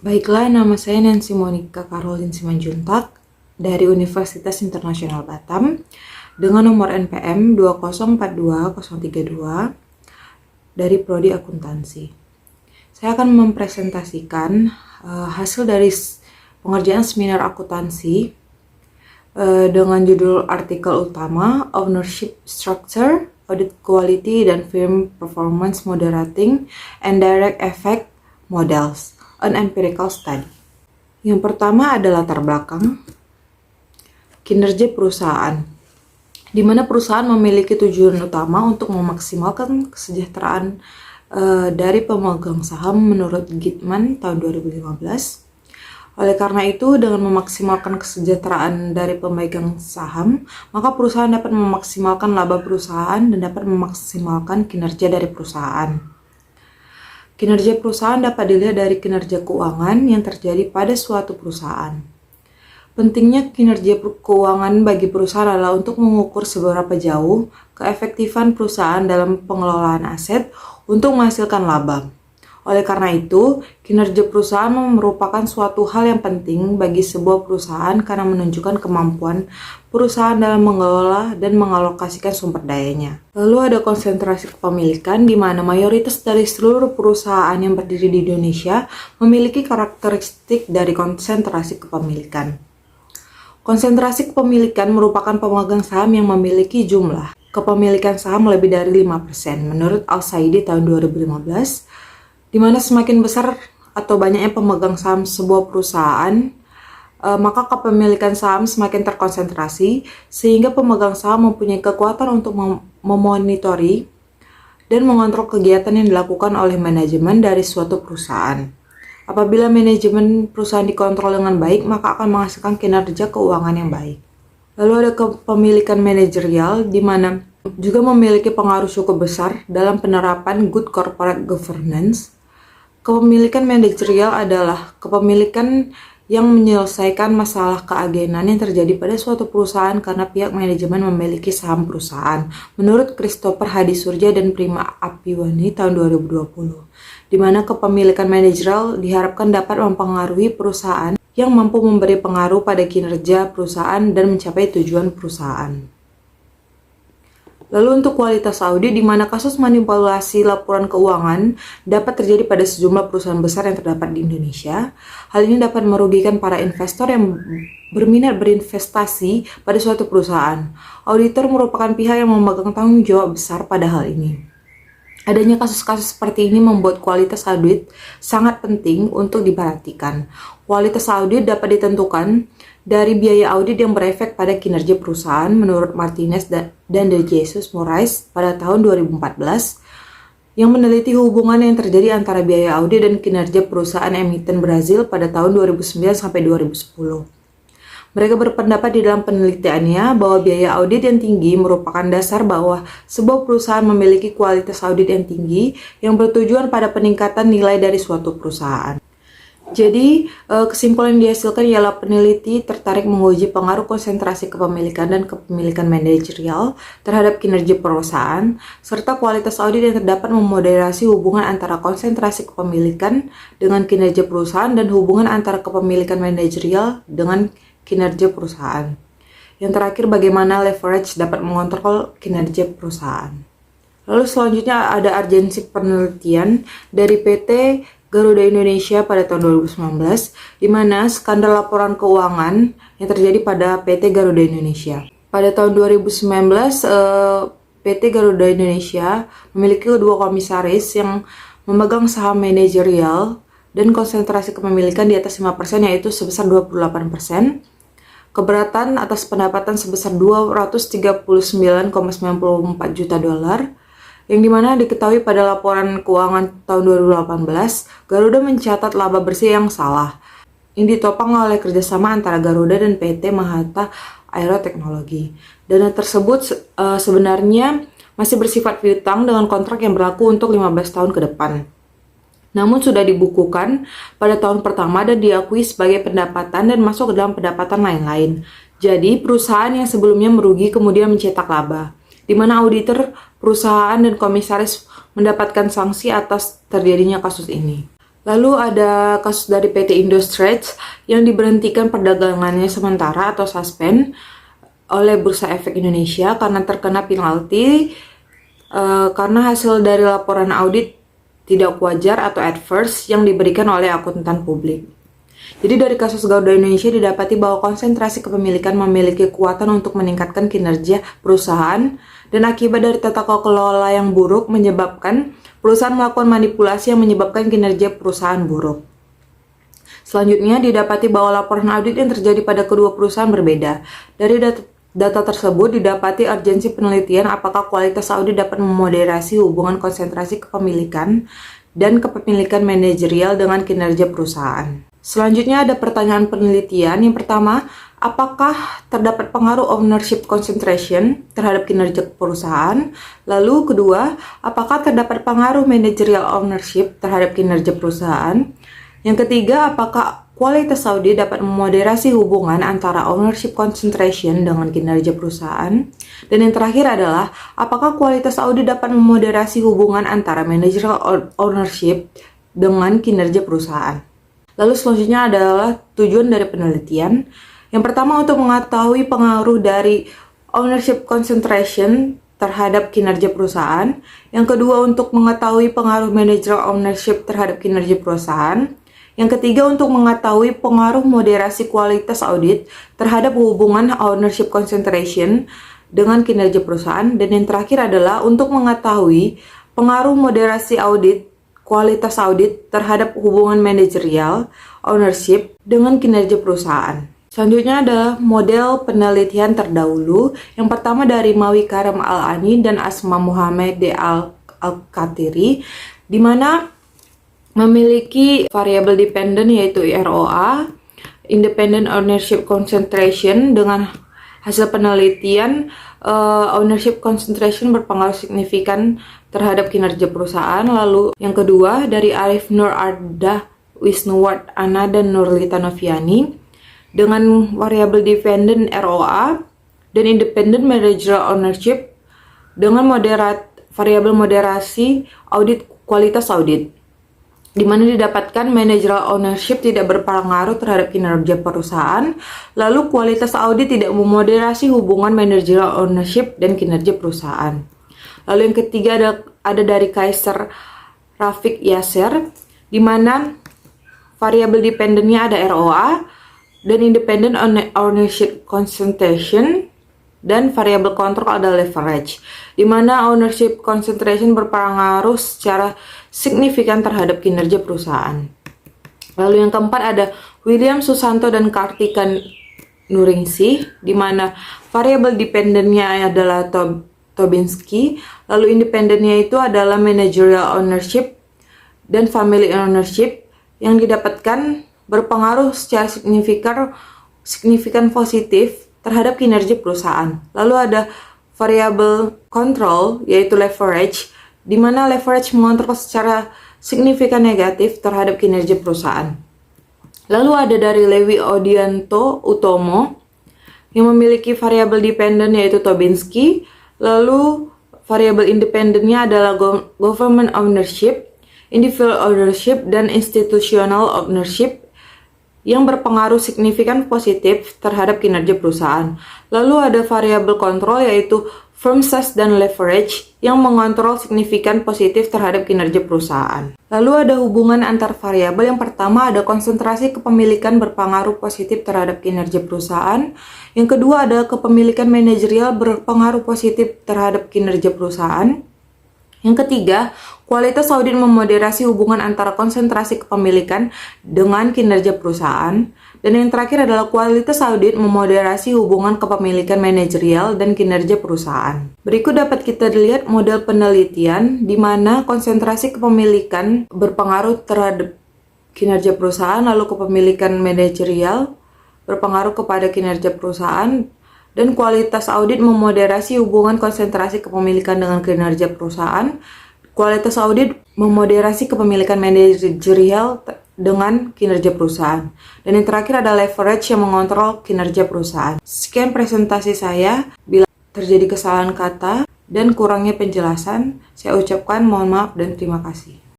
Baiklah, nama saya Nancy Monica Caroline Simanjuntak dari Universitas Internasional Batam dengan nomor NPM 2042032 dari Prodi Akuntansi. Saya akan mempresentasikan hasil dari pengerjaan seminar akuntansi dengan judul artikel utama Ownership Structure, Audit Quality, dan Firm Performance Moderating and Direct Effect Models, an Empirical Study. Yang pertama adalah latar belakang kinerja perusahaan, di mana perusahaan memiliki tujuan utama untuk memaksimalkan kesejahteraan dari pemegang saham menurut Gitman tahun 2015. Oleh karena itu, dengan memaksimalkan kesejahteraan dari pemegang saham, maka perusahaan dapat memaksimalkan laba perusahaan dan dapat memaksimalkan kinerja dari perusahaan. Kinerja perusahaan dapat dilihat dari kinerja keuangan yang terjadi pada suatu perusahaan. Pentingnya kinerja keuangan bagi perusahaan adalah untuk mengukur seberapa jauh keefektifan perusahaan dalam pengelolaan aset untuk menghasilkan laba. Oleh karena itu, kinerja perusahaan merupakan suatu hal yang penting bagi sebuah perusahaan karena menunjukkan kemampuan perusahaan dalam mengelola dan mengalokasikan sumber dayanya. Lalu ada konsentrasi kepemilikan, di mana mayoritas dari seluruh perusahaan yang berdiri di Indonesia memiliki karakteristik dari konsentrasi kepemilikan. Konsentrasi kepemilikan merupakan pemegang saham yang memiliki jumlah kepemilikan saham lebih dari 5%, menurut Al-Saidi tahun 2015, di mana semakin besar atau banyaknya pemegang saham sebuah perusahaan, maka kepemilikan saham semakin terkonsentrasi, sehingga pemegang saham mempunyai kekuatan untuk memonitori dan mengontrol kegiatan yang dilakukan oleh manajemen dari suatu perusahaan. Apabila manajemen perusahaan dikontrol dengan baik, maka akan menghasilkan kinerja keuangan yang baik. Lalu ada kepemilikan manajerial, di mana juga memiliki pengaruh cukup besar dalam penerapan good corporate governance. Kepemilikan manajerial adalah kepemilikan yang menyelesaikan masalah keagenan yang terjadi pada suatu perusahaan karena pihak manajemen memiliki saham perusahaan, menurut Christopher Hadisurja dan Prima Apiwani tahun 2020, di mana kepemilikan manajerial diharapkan dapat mempengaruhi perusahaan yang mampu memberi pengaruh pada kinerja perusahaan dan mencapai tujuan perusahaan. Lalu untuk kualitas audit, di mana kasus manipulasi laporan keuangan dapat terjadi pada sejumlah perusahaan besar yang terdapat di Indonesia. Hal ini dapat merugikan para investor yang berminat berinvestasi pada suatu perusahaan. Auditor merupakan pihak yang memegang tanggung jawab besar pada hal ini. Adanya kasus-kasus seperti ini membuat kualitas audit sangat penting untuk diperhatikan. Kualitas audit dapat ditentukan dari biaya audit yang berefek pada kinerja perusahaan, menurut Martinez dan De Jesus Moraes pada tahun 2014, yang meneliti hubungan yang terjadi antara biaya audit dan kinerja perusahaan emiten Brazil pada tahun 2009 sampai 2010. Mereka berpendapat di dalam penelitiannya bahwa biaya audit yang tinggi merupakan dasar bahwa sebuah perusahaan memiliki kualitas audit yang tinggi yang bertujuan pada peningkatan nilai dari suatu perusahaan. Jadi, kesimpulan yang dihasilkan ialah peneliti tertarik menguji pengaruh konsentrasi kepemilikan dan kepemilikan manajerial terhadap kinerja perusahaan, serta kualitas audit yang terdapat memoderasi hubungan antara konsentrasi kepemilikan dengan kinerja perusahaan dan hubungan antara kepemilikan manajerial dengan kinerja perusahaan. Yang terakhir, bagaimana leverage dapat mengontrol kinerja perusahaan. Lalu selanjutnya ada urgensi penelitian dari PT Garuda Indonesia pada tahun 2019, di mana skandal laporan keuangan yang terjadi pada PT Garuda Indonesia. Pada tahun 2019, PT Garuda Indonesia memiliki dua komisaris yang memegang saham manajerial dan konsentrasi kepemilikan di atas 5%, yaitu sebesar 28%. Keberatan atas pendapatan sebesar 239,94 juta dolar, yang dimana diketahui pada laporan keuangan tahun 2018, Garuda mencatat laba bersih yang salah, yang ditopang oleh kerjasama antara Garuda dan PT Mahata Aeroteknologi. Dana tersebut sebenarnya masih bersifat piutang dengan kontrak yang berlaku untuk 15 tahun ke depan. Namun sudah dibukukan pada tahun pertama dan diakui sebagai pendapatan dan masuk ke dalam pendapatan lain-lain. Jadi perusahaan yang sebelumnya merugi kemudian mencetak laba, di mana auditor perusahaan dan komisaris mendapatkan sanksi atas terjadinya kasus ini. Lalu ada kasus dari PT Indostretch yang diberhentikan perdagangannya sementara atau suspend oleh Bursa Efek Indonesia karena terkena penalti karena hasil dari laporan audit tidak wajar atau adverse yang diberikan oleh akuntan publik. Jadi dari kasus Garuda Indonesia didapati bahwa konsentrasi kepemilikan memiliki kekuatan untuk meningkatkan kinerja perusahaan dan akibat dari tata kelola yang buruk menyebabkan perusahaan melakukan manipulasi yang menyebabkan kinerja perusahaan buruk. Selanjutnya didapati bahwa laporan audit yang terjadi pada kedua perusahaan berbeda. Dari data tersebut didapati urgensi penelitian apakah kualitas audit dapat memoderasi hubungan konsentrasi kepemilikan dan kepemilikan manajerial dengan kinerja perusahaan. Selanjutnya ada pertanyaan penelitian. Yang pertama, apakah terdapat pengaruh ownership concentration terhadap kinerja perusahaan? Lalu kedua, apakah terdapat pengaruh managerial ownership terhadap kinerja perusahaan? Yang ketiga, apakah kualitas audit dapat memoderasi hubungan antara ownership concentration dengan kinerja perusahaan? Dan yang terakhir adalah, apakah kualitas audit dapat memoderasi hubungan antara managerial ownership dengan kinerja perusahaan? Lalu selanjutnya adalah tujuan dari penelitian. Yang pertama untuk mengetahui pengaruh dari ownership concentration terhadap kinerja perusahaan. Yang kedua untuk mengetahui pengaruh managerial ownership terhadap kinerja perusahaan. Yang ketiga untuk mengetahui pengaruh moderasi kualitas audit terhadap hubungan ownership concentration dengan kinerja perusahaan. Dan yang terakhir adalah untuk mengetahui pengaruh moderasi audit kualitas audit terhadap hubungan manajerial ownership dengan kinerja perusahaan. Selanjutnya adalah model penelitian terdahulu. Yang pertama dari Mawi Karam Al-Ani dan Asma Muhammad de Al-Khatiri, di mana memiliki variable dependent yaitu ROA, independent ownership concentration. Dengan hasil penelitian, ownership concentration berpengaruh signifikan terhadap kinerja perusahaan. Lalu yang kedua dari Arif Nur Arda Wisnuward Ana dan Nurlita Noviani dengan variable dependent ROA dan independent managerial ownership dengan variabel moderasi audit kualitas audit, di mana didapatkan managerial ownership tidak berpengaruh terhadap kinerja perusahaan, lalu kualitas audit tidak memoderasi hubungan managerial ownership dan kinerja perusahaan. Lalu yang ketiga ada dari Kaiser Rafiq Yasser, di mana variabel dependentnya ada ROA dan independent ownership concentration, dan variabel kontrol ada leverage, di mana ownership concentration berpengaruh secara signifikan terhadap kinerja perusahaan. Lalu yang keempat ada William Susanto dan Kartika Nuringsi, di mana variabel dependentnya adalah Tobinski, lalu independennya itu adalah managerial ownership dan family ownership yang didapatkan berpengaruh secara signifikan positif terhadap kinerja perusahaan. Lalu ada variabel control yaitu leverage, di mana leverage mengontrol secara signifikan negatif terhadap kinerja perusahaan. Lalu ada dari Lewi Odianto Utomo yang memiliki variabel dependent yaitu Tobinski. Lalu variabel independennya adalah government ownership, individual ownership, dan institutional ownership yang berpengaruh signifikan positif terhadap kinerja perusahaan. Lalu ada variabel kontrol yaitu firm size dan leverage yang mengontrol signifikan positif terhadap kinerja perusahaan. Lalu ada hubungan antar variabel. Yang pertama ada konsentrasi kepemilikan berpengaruh positif terhadap kinerja perusahaan. Yang kedua ada kepemilikan manajerial berpengaruh positif terhadap kinerja perusahaan. Yang ketiga, kualitas audit memoderasi hubungan antara konsentrasi kepemilikan dengan kinerja perusahaan. Dan yang terakhir adalah kualitas audit memoderasi hubungan kepemilikan manajerial dan kinerja perusahaan. Berikut dapat kita lihat model penelitian di mana konsentrasi kepemilikan berpengaruh terhadap kinerja perusahaan, lalu kepemilikan manajerial berpengaruh kepada kinerja perusahaan, dan kualitas audit memoderasi hubungan konsentrasi kepemilikan dengan kinerja perusahaan. Kualitas audit memoderasi kepemilikan manajerial dengan kinerja perusahaan. Dan yang terakhir ada leverage yang mengontrol kinerja perusahaan. Sekian presentasi saya. Bila terjadi kesalahan kata dan kurangnya penjelasan, saya ucapkan mohon maaf dan terima kasih.